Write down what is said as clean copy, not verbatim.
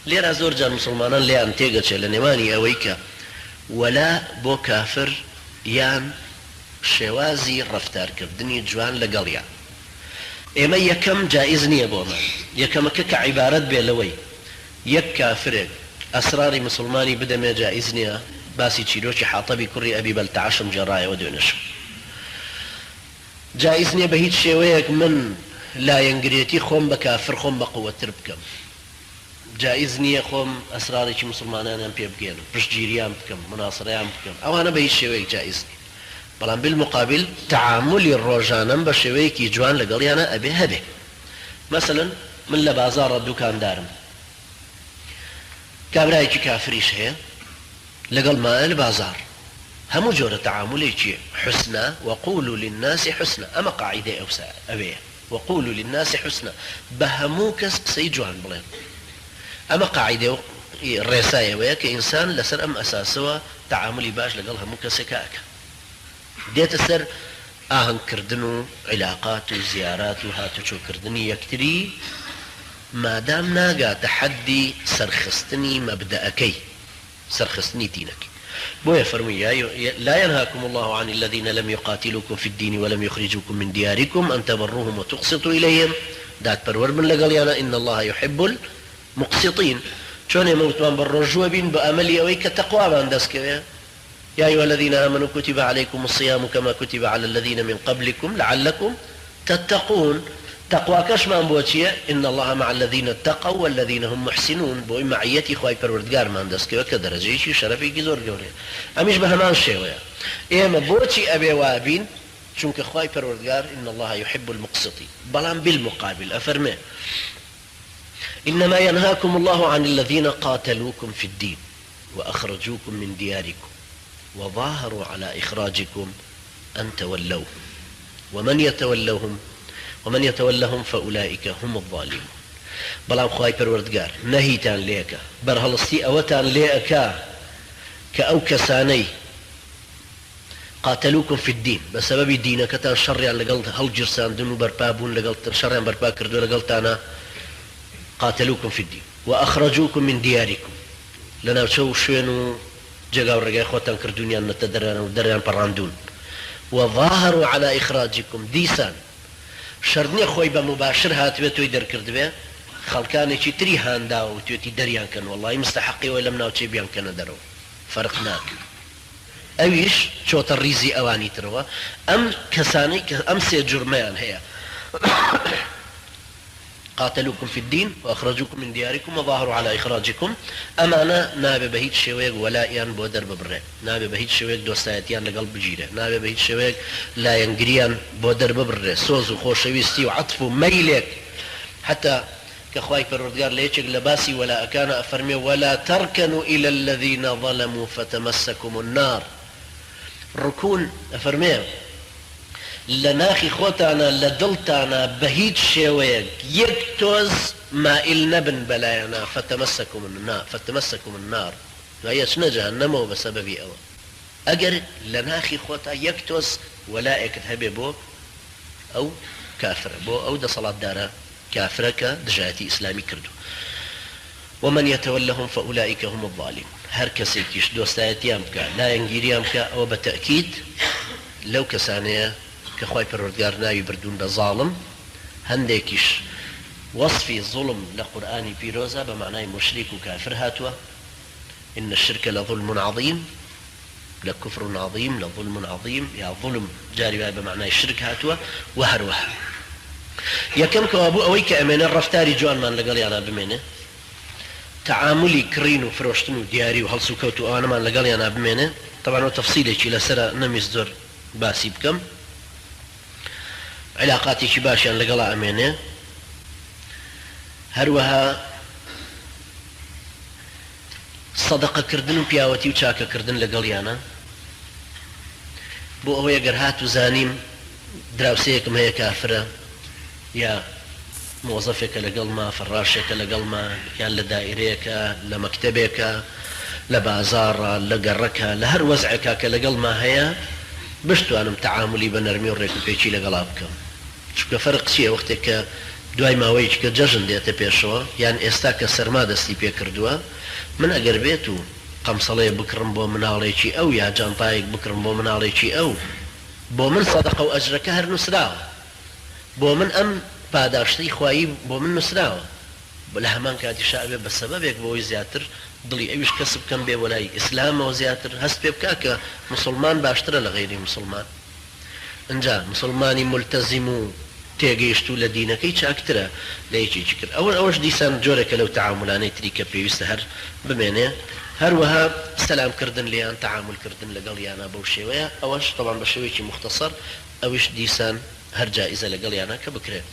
لێرە زۆر جار مسلمانان لێیان تێگەچێت لە نێوانی ئەوەی کە وەلا بۆ کافر یان شێوازی ڕەفتارکردنی جوان لەگەڵیان. ئێمە یەکەم جائز نییە بۆمان، یەکەمەکە کە عیبارەت بێ لەوەی یەک کافرێک ئەسراری مسلمانی بدەمێ جائز نییە. باسی چیرۆکی حاتەبی کوڕی ئەبی بەلتەعەشم جێڕایەوە دوێنێشم. جائز نییە بە هیچ شێوەیەک من لایەنگرێتی خۆم بە کافر خۆم بە قووەتر بکەم. جائز نییە خۆم ئەسرارێکی مسلمانانیان پێ بگێنم، پشتگیریان بکەم، مناسڕەیان بکەم، ئەوانە بە هیچ شێوەیەک جائز نییە. بەڵام بالمقابل تعاملی ڕۆژانەم بە شێوەیەکی جوان لەگەڵیانە ئەبێ هەبێ. مەسەڵەن من لە بازاڕە دوکاندارم، کابرایەکی کافریش هەیە لەگەڵ مایە لە بازار، هەموو جۆرە تعاملێکی حسنە وقولوا للناس حسنە. ئەمە قاعیدەی ئەوەیە، وقولوا للناس حسنە، بە هەموو کەس قسەی جوان بڵێن. ئەمە قاعیدە ڕێسایەوەیە کە ئینسان لەسەر ئەم ئەساسەوە تعاملی باش لەگەڵ هەموو کەسێک ئەکە. دێتە سەر ئاهەنگکردن و عیلاقات و زیارات و هاتوچۆکردنی یەکتری، مادام ناگاتە حەدی سەرخستنی مەبدەئەکەی، سەرخستنی دینەکەی. بۆیە فەرمووی لا ينهاكم الله عن الذين لم يقاتلوكم في الدين ولم يخرجوكم من دياركم أن تبروهم وتقسطوا إليهم. دادپەروەر بن لەگەڵیانە إن الله يحب المقسطين. چۆن ئێمە وتمان بەڕۆژووە بین بە ئەمەلی ئەوەی کە تەقوامان دەستکەوێ. يا أيها الذين آمنوا كتب عليكم الصيام كما كتب على الذين من قبلكم لعلكم تتقون. تقوى كشمان بوچيه إن الله مع الذين اتقوا والذين هم محسنون. بو معيتي خواي پروردگار مان دەستکەوە کە دەرەجەیەکی شەرەفێکی زۆر گەورەیە. ئەمیش بە هەمان شێوەیە ئێمە بۆچی ئەبێ وابین؟ چونکە خواي پروردگار إن الله يحب المقسطين. بەڵام بالمقابل ئەفەرمێ إنما ينهاكم الله عن الذين قاتلوكم في الدين وأخرجوكم من دياركم وظاهروا على إخراجكم أن تولوهم ومن يتولهم فأولئك هم الظالمون. بەڵام خوای پەروەردگار نەهیتان لێکە، بەرهەڵستی ئەوەتان لێئەکا کە ئەو کەسانەی قاتلوكم في الدين بسبب دینەکەتان شەڕیان لەگەڵ هەڵگیرساندن و بەرپابوون لەگەڵ شەڕیان بەرپا کردو لەگەڵتانە. قاتلوكم في الدين وأخرجوكم من دياركم، لەناوچە شوێن و جێگا و ڕێگای خۆتان کردوونیان نەتە دەرێنە و دەریان پەڕاندون. وظاهروا على إخراجكم، دیسان شەڕ نییە خۆی بە مباشر هاتوێت تۆی دەرکردبێ، خەڵکانێکی تری هانداوە و توێتی دەریان کەن وەڵڵی مستەحەقیەوە لەم ناوچەی بیان کەنە دەرەوە، فەرق ناکە. ئەویش چۆتە ڕیزی ئەوانی ترەوە. ئەم کەسانەی کە ئەم سێ جورمەیان هەیە قاتلوكم في الدين وأخرجوكم من دياركم وظاهروا على إخراجكم، أمانة نابي بهيت شويق ولا يان بودر ببره، نابي بهيت شويق دوستايتيان لقلب بجيره، نابي بهيت شويق لا ينقريان بودر ببره، سوز وخوشويستي وعطف وميلك. حتى كخواي پروردگار ليچك لباسي ولا أكان أفرمي ولا تركنوا إلى الذين ظلموا فتمسكم النار. ركون أفرمي لناخي خوتانا لدلتانا بهيج شويق يكتوز مائل نبن بلاينا فتمسكم النار وهي سنة جهنم بسبب أول أجر لناخي خوتا يكتوز ولا اكتهبي بو أو كافر بو أو دا صلاة دارا كافرك دجاتي إسلامي كردو. ومن يتولهم فأولئك هم الظالمون. هر كسيكيش دوستايتيان بكا لا ينجيريان بكا أو بتأكيد لو كسانية كخواي پروردگار ناوي بردون بظالم. هنديكيش وصفي الظلم لقرآني بيروزا بمعنى مشرك وكافر هاتوا إن الشرك لظلم عظيم لكفر عظيم لظلم عظيم، يا ظلم جاري بمعنى الشرك هاتوا وهروها. يا كم كوابو أويك أمين الرفتاري جوان من لقالي أنا بمينه تعاملي كرين وفروشتن ودياري وهلسوكوت وأنا من لقالي أنا بمينه. طبعا وتفصيلي إلى سنة نميزدر باسي بكم علاقاتي شباشيان لقلا أمينه. هروها صدقة كردن وبياوتي وشاكا كردن لقاليانا بو أوي قرهات وزانيم دراوسيكم هي كافرة يا موظفك لقل ما فراشك لقل ما يان لدائريك لمكتبك لبازار لقرك لهر وزعك لقل ما هي بشتو أنا تعاملي بنرمي وريك بيشي لقلابك شو فرق شيء وقتك دوای ماوەیەکی کە جەژن دێتە پێشەوە یان ئێستا کە سەرما دەستی پێ کردووە من ئەگەر بێت و قەمسەڵەیە بکڕم بۆ مناڵێکی ئەو یا جانتایەک بکڕم بۆ مناڵێکی ئەو بۆ من سەدەقە و ئەجرەکە هەر نووسراوە بۆ من ئەم پاداشتەی خوایی بۆ من نووسراوە لە هەمان کاتیشا ئەبێ بە سەبەبێک بۆی زیاتر دڵی ئەویش کەس بکەم بێ وەلای ئیسلامەوە زیاتر هەست پێ بکە کە مسلمان باشترە لە غەیری مسلمان ئەنجا مسلمانی ملتەزیم و تێگەیشت و لە دینەکەی چاکترە لە یەکێکی کرد ئەوەش دیسان جۆرێکە لەو تەعاملانەی تری کە پێویستە هەر بمێنێ هەروەها سەلامکردن لێیان تەعاملکردن لەگەڵ یانە بەو شێوەیە ئەوەش تەڵام بە شێوەیەکی مختصر ئەویش دیسان هەر جائزە لەگەڵ یانە کە بکرێت